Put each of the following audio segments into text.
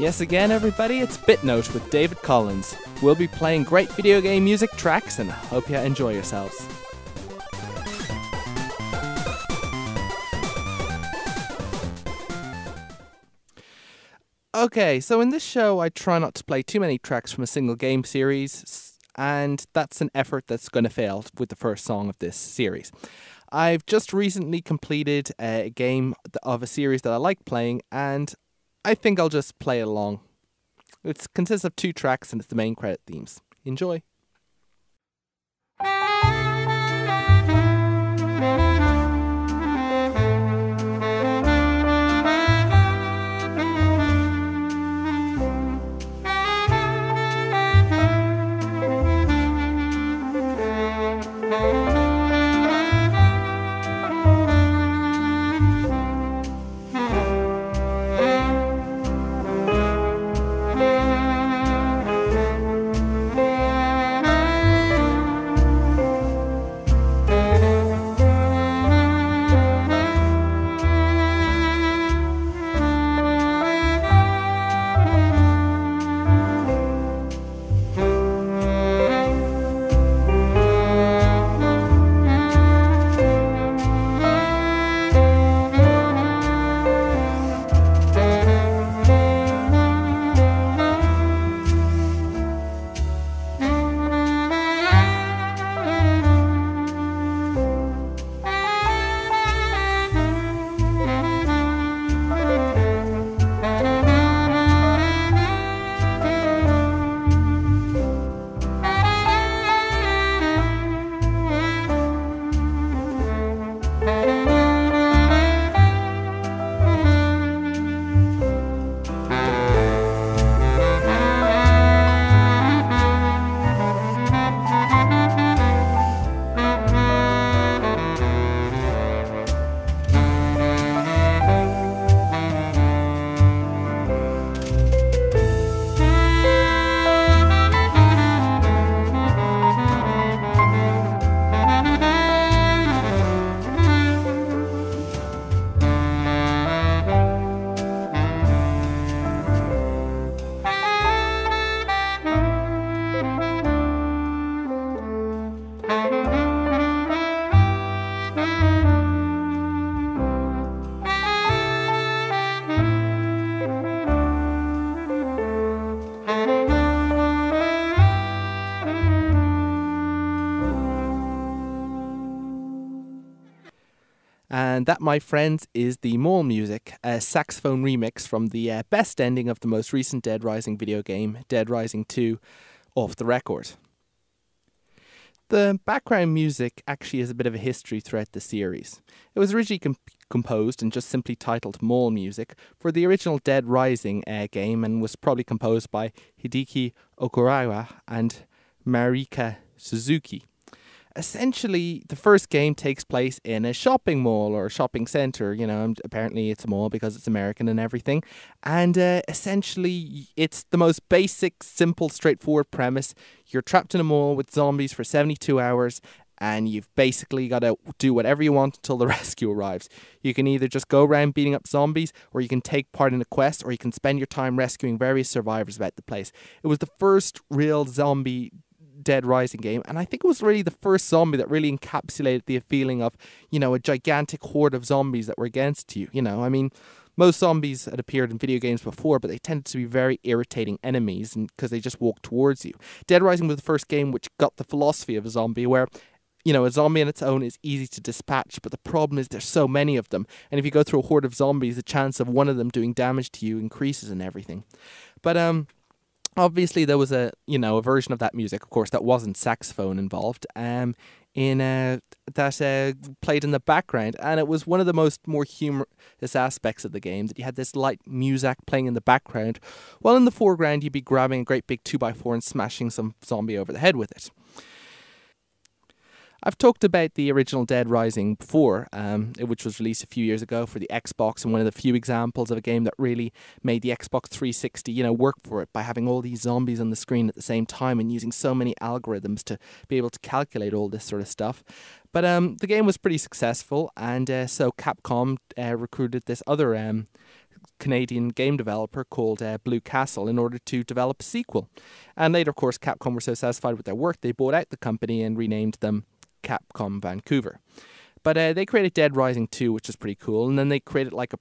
Yes, again, everybody, it's BitNote with David Collins. We'll be playing great video game music tracks and hope you enjoy yourselves. Okay, so in this show, I try not to play too many tracks from a single game series, and that's an effort that's going to fail with the first song of this series. I've just recently completed a game of a series that I like playing, and I think I'll just play it along. It consists of 2 tracks and it's the main credit themes. Enjoy. And that, my friends, is the Mole Music, a saxophone remix from the best ending of the most recent Dead Rising video game, Dead Rising 2, Off the Record. The background music actually has a bit of a history throughout the series. It was originally composed and just simply titled Mole Music for the original Dead Rising game, and was probably composed by Hideki Okurawa and Marika Suzuki. Essentially, the first game takes place in a shopping mall or a shopping centre. You know, apparently it's a mall because it's American and everything. And essentially, it's the most basic, simple, straightforward premise. You're trapped in a mall with zombies for 72 hours, and you've basically got to do whatever you want until the rescue arrives. You can either just go around beating up zombies, or you can take part in a quest, or you can spend your time rescuing various survivors about the place. It was the first real zombie Dead Rising game, and I think it was really the first zombie that really encapsulated the feeling of, you know, a gigantic horde of zombies that were against you. You know, I mean, most zombies had appeared in video games before, but they tended to be very irritating enemies because they just walk towards you. Dead Rising was the first game which got the philosophy of a zombie where, you know, a zombie on its own is easy to dispatch, but the problem is there's so many of them, and if you go through a horde of zombies, the chance of one of them doing damage to you increases and everything. But obviously, there was a version of that music, of course, that wasn't saxophone involved, that played in the background, and it was one of the more humorous aspects of the game, that you had this light music playing in the background, while in the foreground you'd be grabbing a great big 2x4 and smashing some zombie over the head with it. I've talked about the original Dead Rising before, which was released a few years ago for the Xbox, and one of the few examples of a game that really made the Xbox 360, work for it by having all these zombies on the screen at the same time and using so many algorithms to be able to calculate all this sort of stuff. But the game was pretty successful, and so Capcom recruited this other Canadian game developer called Blue Castle in order to develop a sequel. And later, of course, Capcom were so satisfied with their work, they bought out the company and renamed them Capcom Vancouver. But they created Dead Rising 2, which is pretty cool, and then they created like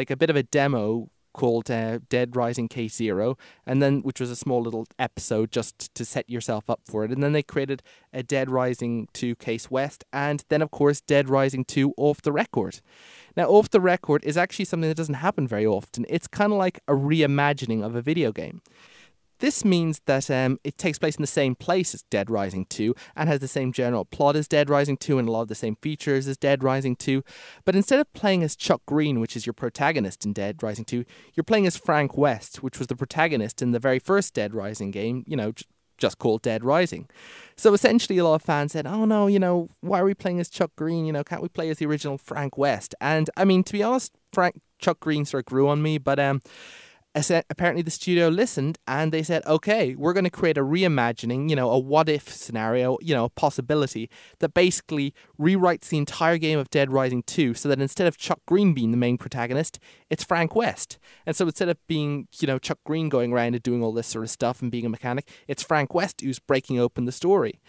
a bit of a demo called Dead Rising Case Zero, and then which was a small little episode just to set yourself up for it. And then they created a Dead Rising 2 Case West, and then of course Dead Rising 2 Off the Record. Now, Off the Record is actually something that doesn't happen very often. It's kind of like a reimagining of a video game. This means that it takes place in the same place as Dead Rising 2 and has the same general plot as Dead Rising 2 and a lot of the same features as Dead Rising 2. But instead of playing as Chuck Green, which is your protagonist in Dead Rising 2, you're playing as Frank West, which was the protagonist in the very first Dead Rising game, just called Dead Rising. So essentially a lot of fans said, oh no, why are we playing as Chuck Green? Can't we play as the original Frank West? And I mean, to be honest, Chuck Green sort of grew on me, but apparently the studio listened and they said, okay, we're going to create a reimagining, a what-if scenario, a possibility that basically rewrites the entire game of Dead Rising 2 so that instead of Chuck Green being the main protagonist, it's Frank West. And so instead of being, Chuck Green going around and doing all this sort of stuff and being a mechanic, it's Frank West who's breaking open the story.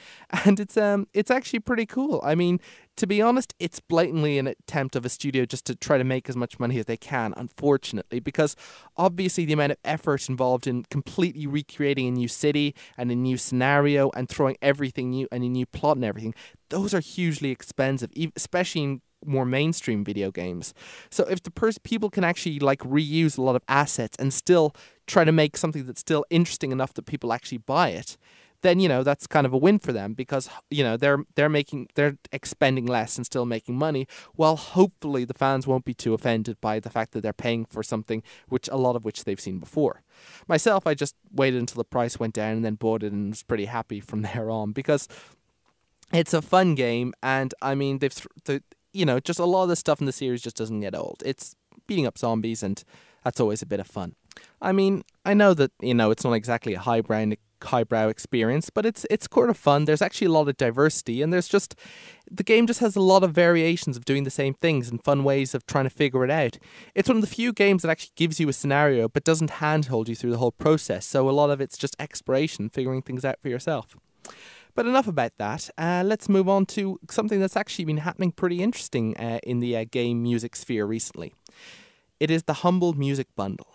And it's actually pretty cool. I mean, to be honest, it's blatantly an attempt of a studio just to try to make as much money as they can, unfortunately, because obviously the amount of effort involved in completely recreating a new city and a new scenario and throwing everything new and a new plot and everything, those are hugely expensive, especially in more mainstream video games. So if the people can actually reuse a lot of assets and still try to make something that's still interesting enough that people actually buy it, then that's kind of a win for them because they're expending less and still making money, while hopefully the fans won't be too offended by the fact that they're paying for something a lot of which they've seen before. Myself, I just waited until the price went down and then bought it and was pretty happy from there on because it's a fun game, and I mean just a lot of the stuff in the series just doesn't get old. It's beating up zombies, and that's always a bit of fun. I mean, I know that it's not exactly a highbrow experience, but it's sort of fun. There's actually a lot of diversity, and the game just has a lot of variations of doing the same things and fun ways of trying to figure it out. It's one of the few games that actually gives you a scenario but doesn't handhold you through the whole process, so a lot of it's just exploration, figuring things out for yourself. But enough about that. Let's move on to something that's actually been happening pretty interesting in the game music sphere recently. It is the Humble Music Bundle.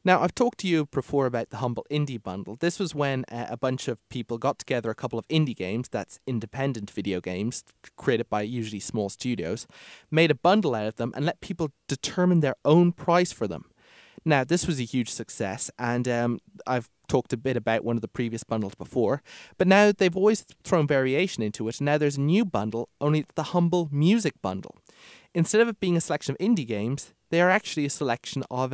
Now, I've talked to you before about the Humble Indie Bundle. This was when a bunch of people got together a couple of indie games, that's independent video games, created by usually small studios, made a bundle out of them and let people determine their own price for them. Now, this was a huge success, and I've talked a bit about one of the previous bundles before, but now they've always thrown variation into it, and now there's a new bundle, only it's the Humble Music Bundle. Instead of it being a selection of indie games, they are actually a selection of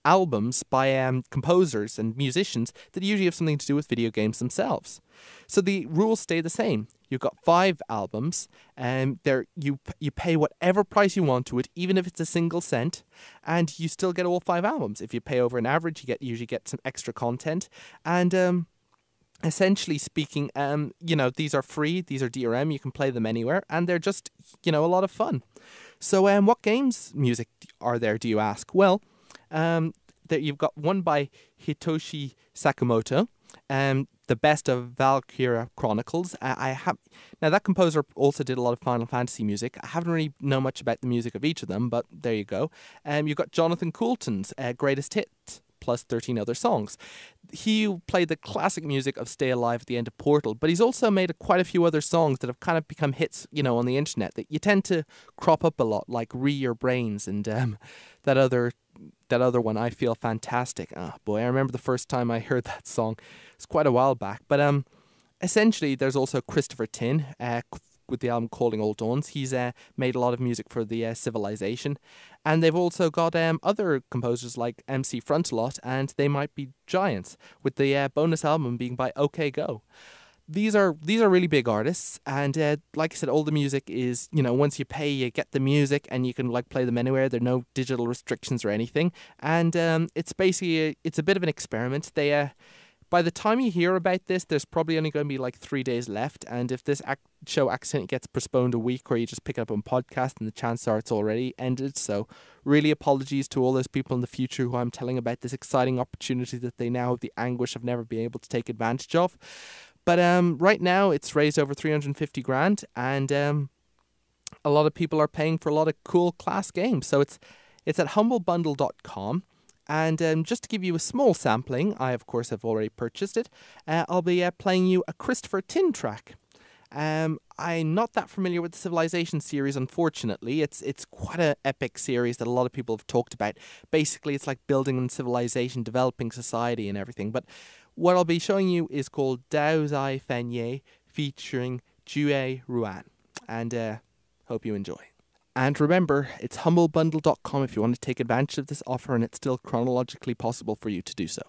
albums by composers and musicians that usually have something to do with video games themselves. So the rules stay the same. You've got 5 albums, and you pay whatever price you want to it, even if it's a single cent, and you still get all 5 albums. If you pay over an average, you usually get some extra content, and essentially speaking, these are free, these are DRM, you can play them anywhere, and they're just, a lot of fun. So what games music are there, do you ask? Well, you've got one by Hitoshi Sakamoto, the best of Valkyria Chronicles. Now that composer also did a lot of Final Fantasy music. I haven't really know much about the music of each of them, but there you go. You've got Jonathan Coulton's Greatest Hits, plus 13 other songs. He played the classic music of Stay Alive at the end of Portal, but he's also made quite a few other songs that have kind of become hits, on the internet that you tend to crop up a lot, like Re Your Brains and that other one, I Feel Fantastic. Oh boy, I remember the first time I heard that song. It's quite a while back, but essentially there's also Christopher Tin with the album Calling All Dawns. He's made a lot of music for the Civilization, and they've also got other composers like MC Frontalot and They Might Be Giants, with the bonus album being by OK Go. These are really big artists, and like I said, all the music is, once you pay, you get the music, and you can play them anywhere. There are no digital restrictions or anything, and it's basically it's a bit of an experiment. They By the time you hear about this, there's probably only going to be like 3 days left. And if this show accidentally gets postponed a week, or you just pick it up on podcast, and the chances are it's already ended. So really apologies to all those people in the future who I'm telling about this exciting opportunity that they now have the anguish of never being able to take advantage of. But right now it's raised over 350 grand, and a lot of people are paying for a lot of cool class games. So it's at humblebundle.com. And just to give you a small sampling, I of course have already purchased it. I'll be playing you a Christopher Tin track. I'm not that familiar with the Civilization series, unfortunately. It's quite an epic series that a lot of people have talked about. Basically, it's like building on civilization, developing society and everything. But what I'll be showing you is called Dao Zai Fan Ye, featuring Jue Ruan. And hope you enjoy. And remember, it's humblebundle.com if you want to take advantage of this offer, and it's still chronologically possible for you to do so.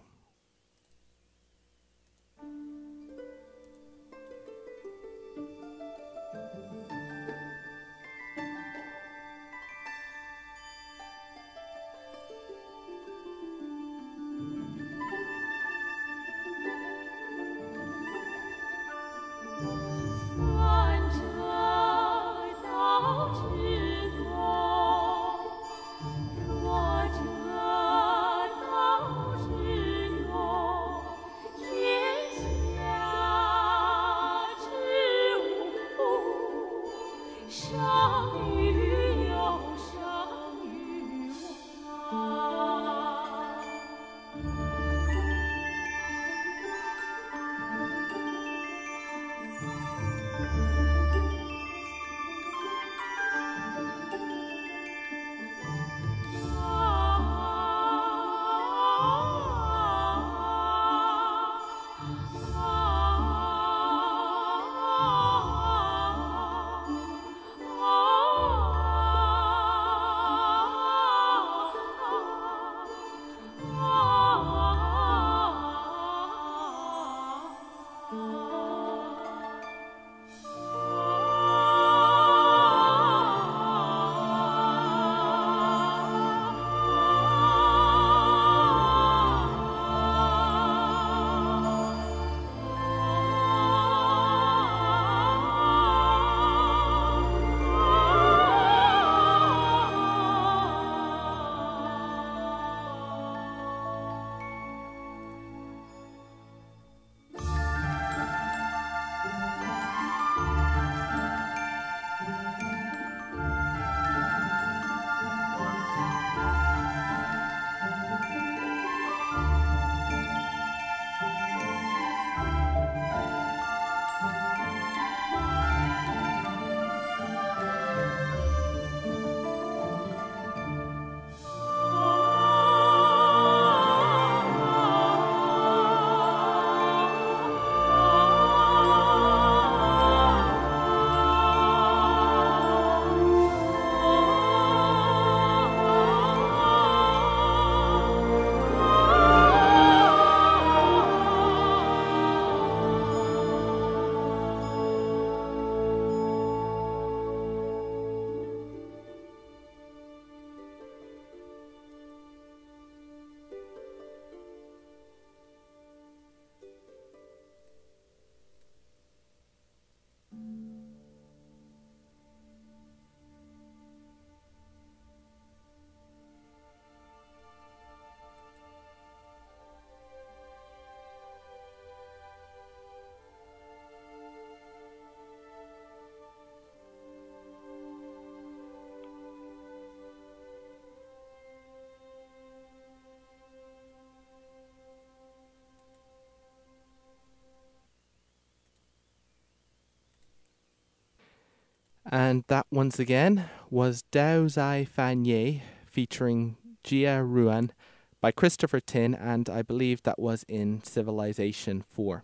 And that once again was Dao Zai Fan Ye featuring Jia Ruan by Christopher Tin, and I believe that was in Civilization 4.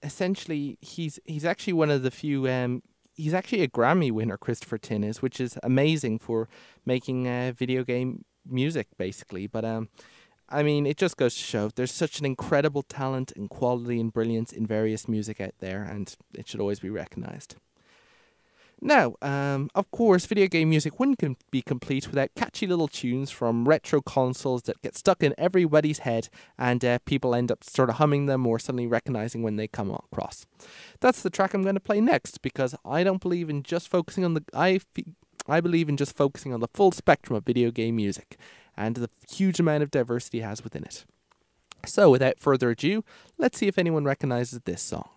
Essentially, he's actually one of the few. He's actually a Grammy winner, Christopher Tin is, which is amazing for making video game music, basically. But I mean, it just goes to show there's such an incredible talent and quality and brilliance in various music out there, and it should always be recognized. Now, of course, video game music wouldn't be complete without catchy little tunes from retro consoles that get stuck in everybody's head, and people end up sort of humming them or suddenly recognizing when they come across. That's the track I'm going to play next, because I don't believe in just focusing on I believe in just focusing on the full spectrum of video game music and the huge amount of diversity it has within it. So, without further ado, let's see if anyone recognizes this song.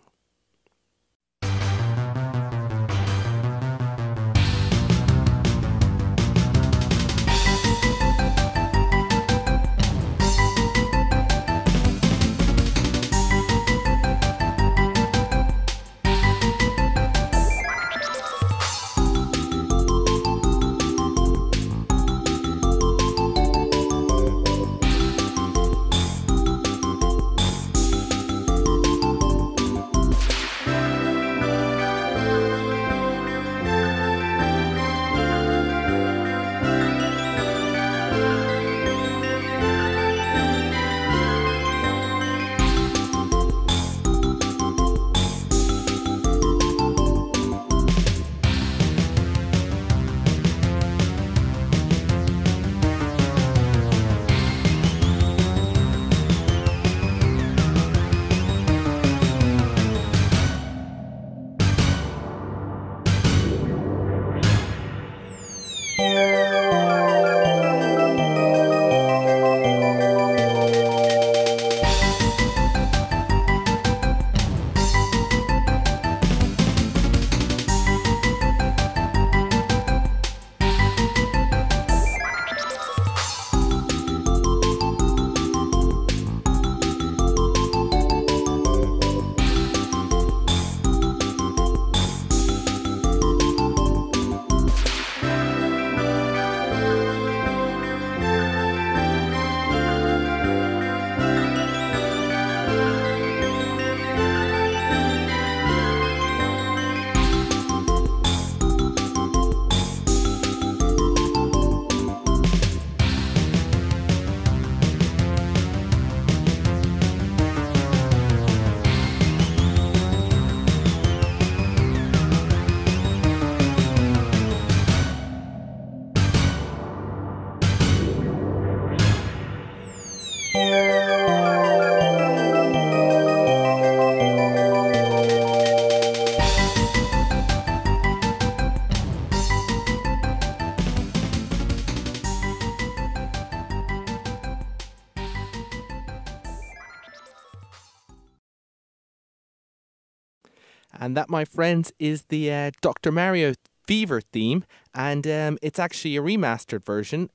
And that, my friends, is the Dr. Mario Fever theme, and it's actually a remastered version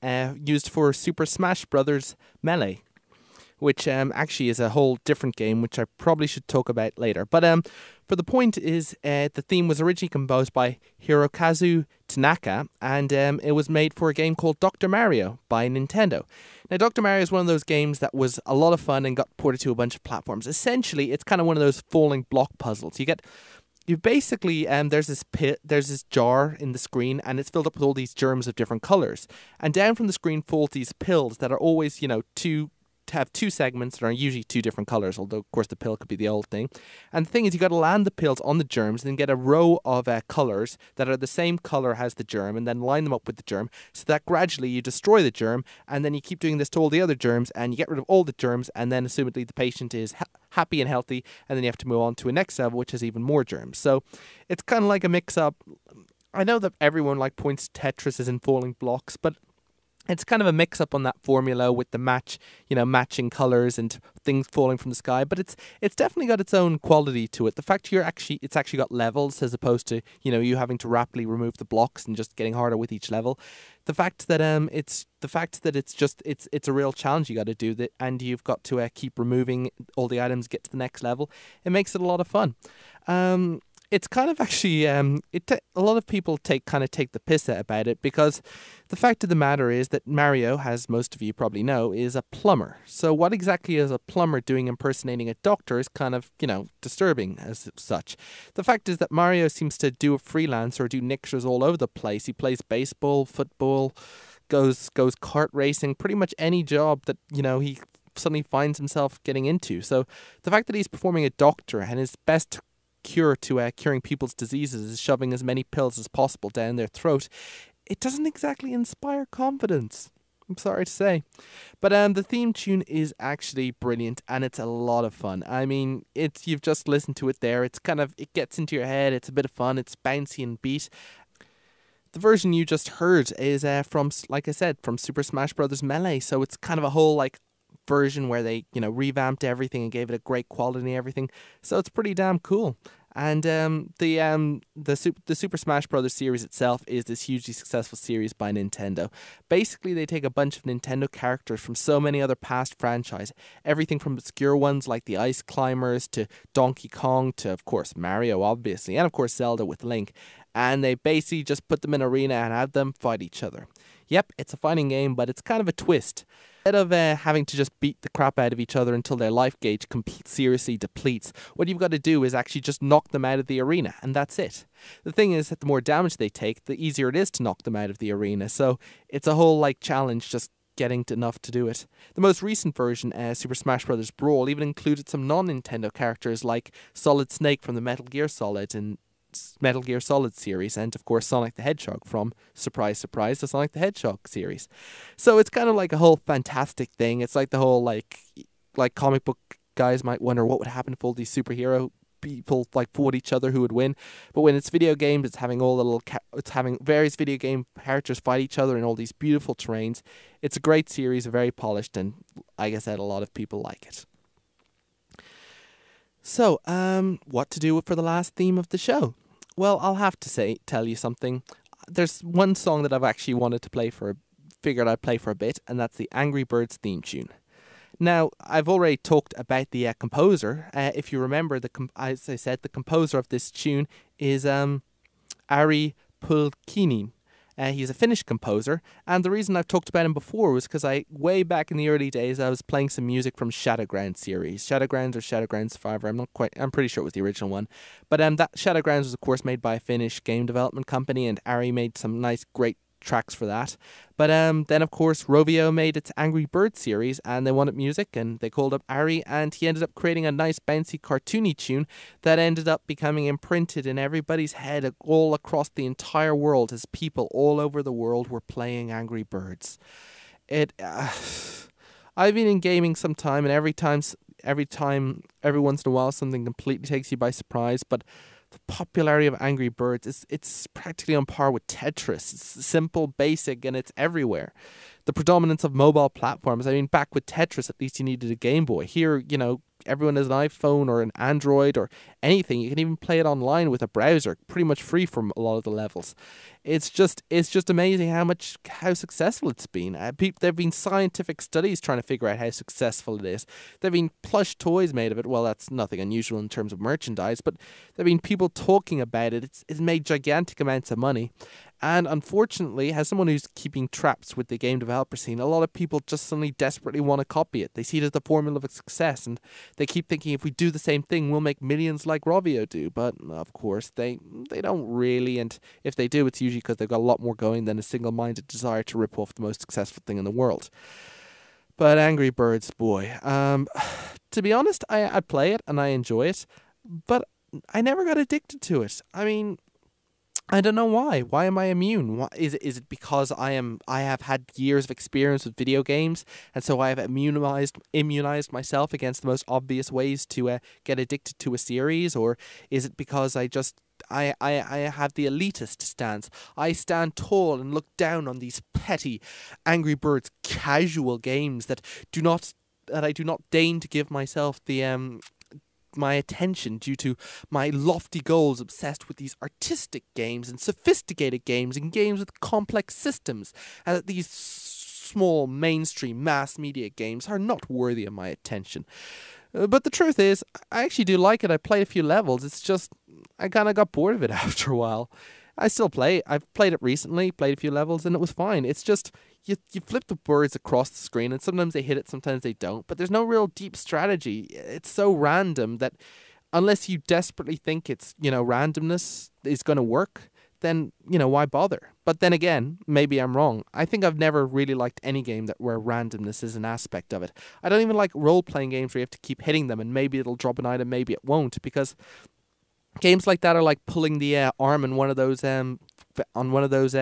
used for Super Smash Bros. Melee, which actually is a whole different game, which I probably should talk about later. But for the point is, the theme was originally composed by Hirokazu Tanaka, and it was made for a game called Dr. Mario by Nintendo. Now, Dr. Mario is one of those games that was a lot of fun and got ported to a bunch of platforms. Essentially, it's kind of one of those falling block puzzles. You basically, there's this jar in the screen, and it's filled up with all these germs of different colors. And down from the screen falls these pills that are always, have two segments that are usually two different colors, although of course the pill could be the old thing. And the thing is, you got to land the pills on the germs and then get a row of colors that are the same color as the germ, and then line them up with the germ, so that gradually you destroy the germ, and then you keep doing this to all the other germs, and you get rid of all the germs, and then assumedly the patient is happy and healthy, and then you have to move on to a next level which has even more germs. So it's kind of like a mix-up. I know that everyone points to Tetris as in falling blocks, but it's kind of a mix-up on that formula with the matching colors and things falling from the sky. But it's definitely got its own quality to it. The fact it's actually got levels as opposed to you having to rapidly remove the blocks and just getting harder with each level. The fact that it's a real challenge you got to do that, and you've got to keep removing all the items, get to the next level. It makes it a lot of fun. It's kind of actually, a lot of people take the piss out about it, because the fact of the matter is that Mario, as most of you probably know, is a plumber. So what exactly is a plumber doing impersonating a doctor is kind of, disturbing as such. The fact is that Mario seems to do a freelance or do nixtures all over the place. He plays baseball, football, goes kart racing, pretty much any job that, he suddenly finds himself getting into. So the fact that he's performing a doctor and his best cure to curing people's diseases is shoving as many pills as possible down their throat, it doesn't exactly inspire confidence. I'm sorry to say. But the theme tune is actually brilliant, and it's a lot of fun. I mean, you've just listened to it there. It's it gets into your head. It's a bit of fun. It's bouncy and beat. The version you just heard is from, like I said, from Super Smash Bros. Melee. So it's kind of a whole version where they revamped everything and gave it a great quality and everything. So it's pretty damn cool. And the Super Smash Bros. Series itself is this hugely successful series by Nintendo. Basically, they take a bunch of Nintendo characters from so many other past franchises, everything from obscure ones like the Ice Climbers to Donkey Kong to, of course, Mario, obviously, and of course Zelda with Link, and they basically just put them in an arena and have them fight each other. Yep, it's a fighting game, but it's kind of a twist. Instead of having to just beat the crap out of each other until their life gauge seriously depletes, what you've got to do is actually just knock them out of the arena, and that's it. The thing is that the more damage they take, the easier it is to knock them out of the arena, so it's a whole challenge just getting enough to do it. The most recent version, Super Smash Bros. Brawl, even included some non-Nintendo characters like Solid Snake from the Metal Gear Solid series, and of course Sonic the Hedgehog from, surprise surprise, the Sonic the Hedgehog series. So it's kind of like a whole fantastic thing. It's like the whole like comic book guys might wonder what would happen if all these superhero people fought each other, who would win. But when it's video games, it's having it's having various video game characters fight each other in all these beautiful terrains. It's a great series, very polished, and like I said, a lot of people like it. So, what to do for the last theme of the show? Well, I'll have to tell you something. There's one song that I've actually wanted to figured I'd play for a bit, and that's the Angry Birds theme tune. Now, I've already talked about the composer. If you remember, as I said, the composer of this tune is Ari Pulkkinen. He's a Finnish composer, and the reason I've talked about him before was because way back in the early days, I was playing some music from Shadowground series. Shadowgrounds or Shadowground Survivor, I'm pretty sure it was the original one. But that Shadowgrounds was, of course, made by a Finnish game development company, and Ari made some nice, great tracks for that. But then, of course, Rovio made its Angry Birds series, and they wanted music, and they called up Ari, and he ended up creating a nice, bouncy, cartoony tune that ended up becoming imprinted in everybody's head all across the entire world, as people all over the world were playing Angry Birds. I've been in gaming some time, and every once in a while, something completely takes you by surprise, but the popularity of Angry Birds it's practically on par with Tetris. It's simple, basic, and it's everywhere. The predominance of mobile platforms. I mean, back with Tetris, at least you needed a Game Boy. Here, everyone has an iPhone or an Android or anything. You can even play it online with a browser, pretty much free from a lot of the levels. It's just amazing how successful it's been. There've been scientific studies trying to figure out how successful it is. There've been plush toys made of it. Well, that's nothing unusual in terms of merchandise, but there've been people talking about it. It's made gigantic amounts of money. And unfortunately, as someone who's keeping traps with the game developer scene, a lot of people just suddenly desperately want to copy it. They see it as the formula of success, and they keep thinking, if we do the same thing, we'll make millions like Rovio do. But of course, they don't really, and if they do, it's usually because they've got a lot more going than a single-minded desire to rip off the most successful thing in the world. But Angry Birds, boy, to be honest, I play it and I enjoy it, but I never got addicted to it. I mean, I don't know why. Why am I immune? Is it because I have had years of experience with video games, and so I have immunized myself against the most obvious ways to get addicted to a series? Or is it because I have the elitist stance? I stand tall and look down on these petty Angry Birds casual games that I do not deign to give myself the my attention due to my lofty goals obsessed with these artistic games and sophisticated games and games with complex systems, and that these small mainstream mass media games are not worthy of my attention. But the truth is, I actually do like it. I played a few levels. It's just, I kind of got bored of it after a while. I still play it. I've played it recently, played a few levels, and it was fine. It's just, you flip the birds across the screen, and sometimes they hit it, sometimes they don't. But there's no real deep strategy. It's so random that unless you desperately think it's, randomness is going to work, then, why bother? But then again, maybe I'm wrong. I think I've never really liked any game where randomness is an aspect of it. I don't even like role-playing games where you have to keep hitting them, and maybe it'll drop an item, maybe it won't, because Games like that are like pulling the arm in one of those on one of those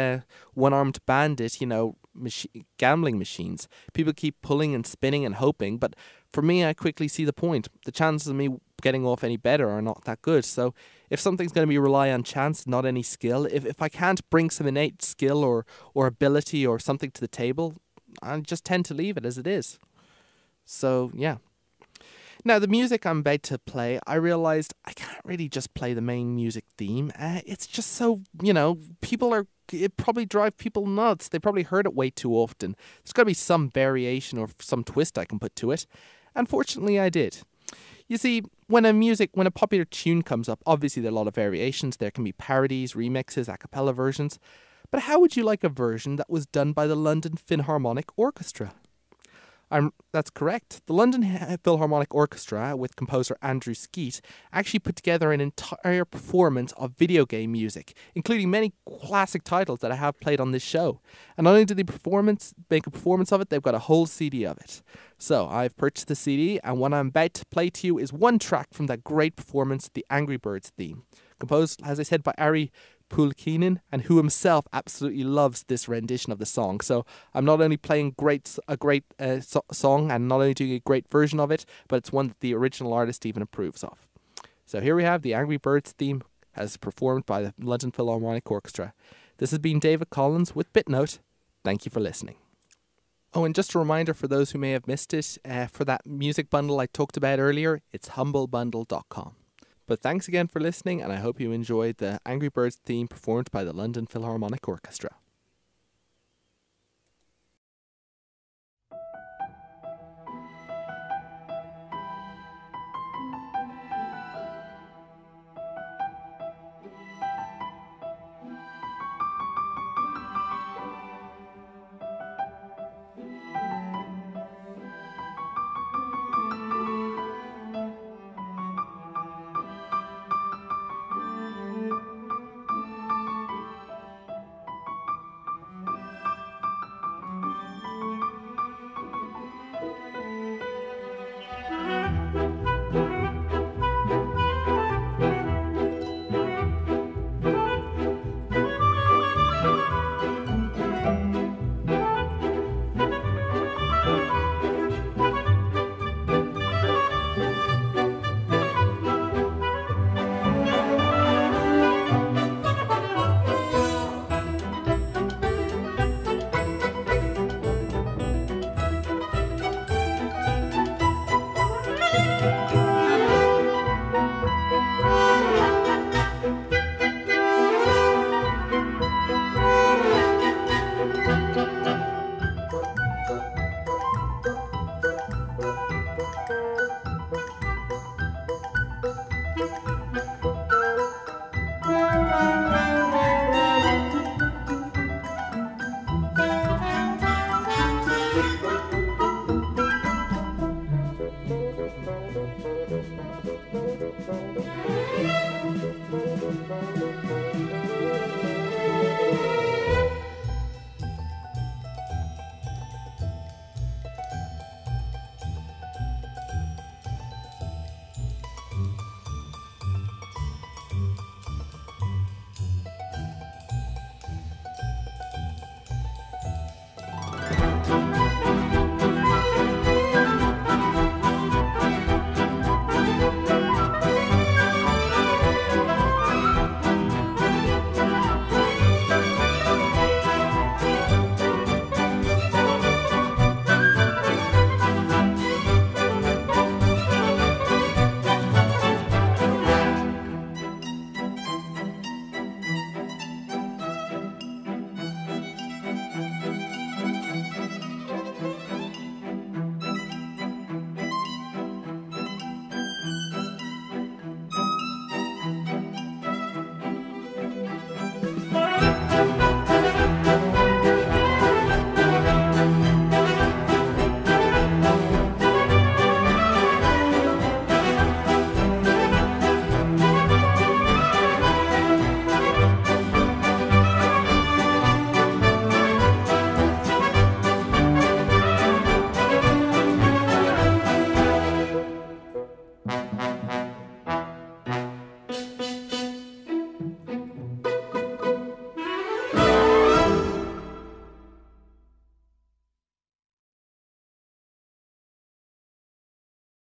one-armed bandit, gambling machines. People keep pulling and spinning and hoping, but for me, I quickly see the point. The chances of me getting off any better are not that good. So if something's going to be rely on chance, not any skill, if I can't bring some innate skill or ability or something to the table, I just tend to leave it as it is. So yeah. Now, the music I'm about to play, I realised I can't really just play the main music theme. It's just so, it probably drive people nuts. They probably heard it way too often. There's got to be some variation or some twist I can put to it. Unfortunately, I did. You see, when a popular tune comes up, obviously there are a lot of variations. There can be parodies, remixes, a cappella versions. But how would you like a version that was done by the London Philharmonic Orchestra? That's correct. The London Philharmonic Orchestra, with composer Andrew Skeet, actually put together an entire performance of video game music, including many classic titles that I have played on this show. And not only did they make a performance of it, they've got a whole CD of it. So I've purchased the CD, and what I'm about to play to you is one track from that great performance, the Angry Birds theme, composed, as I said, by Ari Pulkkinen, and who himself absolutely loves this rendition of the song. So I'm not only playing a great song and not only doing a great version of it, but it's one that the original artist even approves of. So here we have the Angry Birds theme as performed by the London Philharmonic Orchestra. This has been David Collins with BitNote. Thank you for listening. Oh, and just a reminder for those who may have missed it, for that music bundle I talked about earlier, it's humblebundle.com. But thanks again for listening, and I hope you enjoyed the Angry Birds theme performed by the London Philharmonic Orchestra.